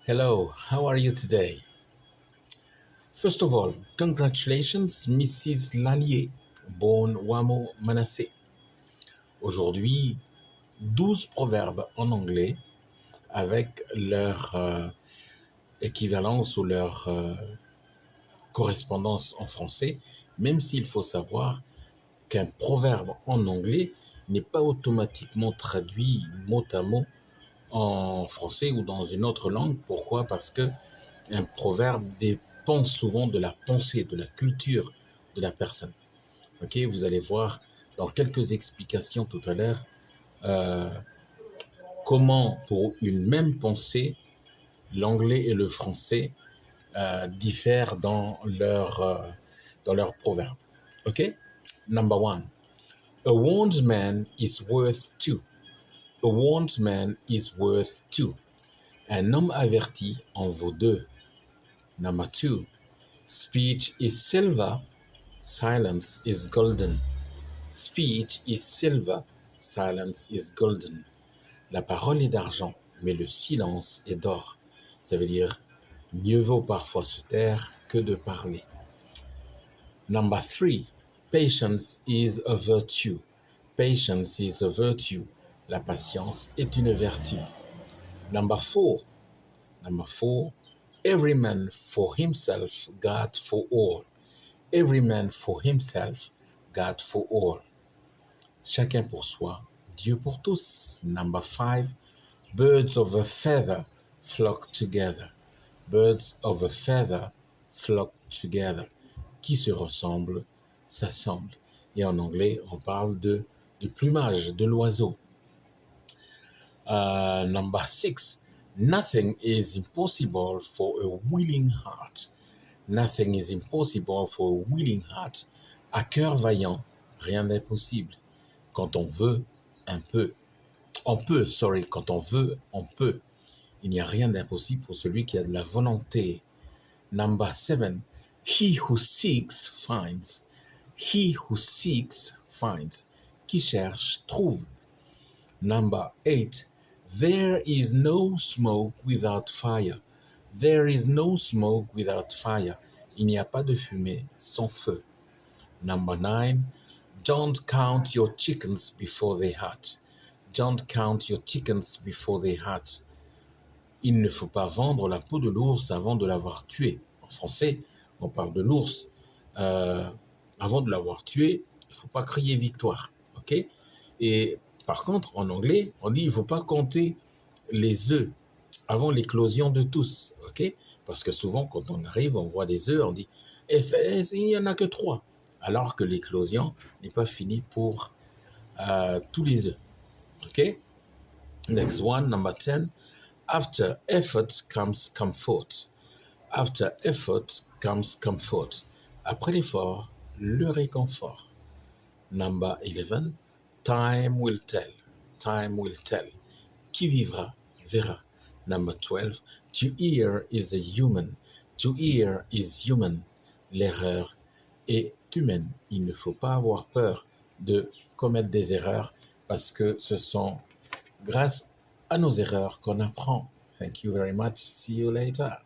Hello, how are you today? First of all, congratulations, Mrs. Lallier, born Wamo Manasseh. Aujourd'hui, 12 proverbes en anglais avec leur équivalence ou leur correspondance en français, même s'il faut savoir qu'un proverbe en anglais n'est pas automatiquement traduit mot à mot en français ou dans une autre langue. Pourquoi? Parce que un proverbe dépend souvent de la pensée, de la culture de la personne. Ok, vous allez voir dans quelques explications tout à l'heure euh, comment pour une même pensée, l'anglais et le français diffèrent dans leur proverbe. Ok, number one, a warned man is worth two. A warned man is worth two. Un homme averti en vaut deux. Number two, speech is silver, silence is golden. Speech is silver, silence is golden. La parole est d'argent, mais le silence est d'or. Ça veut dire, mieux vaut parfois se taire que de parler. Number three, patience is a virtue. Patience is a virtue. La patience est une vertu. Number four, every man for himself, God for all. Every man for himself, God for all. Chacun pour soi, Dieu pour tous. Number five, birds of a feather flock together. Birds of a feather flock together. Qui se ressemblent, s'assemblent. Et en anglais, on parle de plumage de l'oiseau. Number six, nothing is impossible for a willing heart. Nothing is impossible for a willing heart. À cœur vaillant, rien n'est possible. Quand on veut, quand on veut, on peut. Il n'y a rien d'impossible pour celui qui a de la volonté. Number seven, he who seeks finds. He who seeks finds. Qui cherche, trouve. Number eight, there is no smoke without fire. There is no smoke without fire. Il n'y a pas de fumée sans feu. Number nine, don't count your chickens before they hatch. Don't count your chickens before they hatch. Il ne faut pas vendre la peau de l'ours avant de l'avoir tué. En français, on parle de l'ours. Avant de l'avoir tué, il ne faut pas crier victoire. Ok? Et par contre, en anglais, on dit il ne faut pas compter les œufs avant l'éclosion de tous. Ok? Parce que souvent, quand on arrive, on voit des œufs, on dit il n'y en a que 3. Alors que l'éclosion n'est pas finie pour tous les œufs. Ok? Next one, number 10. After effort comes comfort. After effort comes comfort. Après l'effort, le réconfort. Number 11. Time will tell. Time will tell. Qui vivra, verra. Number 12. To err is a human. To err is human. L'erreur est humaine. Il ne faut pas avoir peur de commettre des erreurs parce que ce sont grâce à nos erreurs qu'on apprend. Thank you very much. See you later.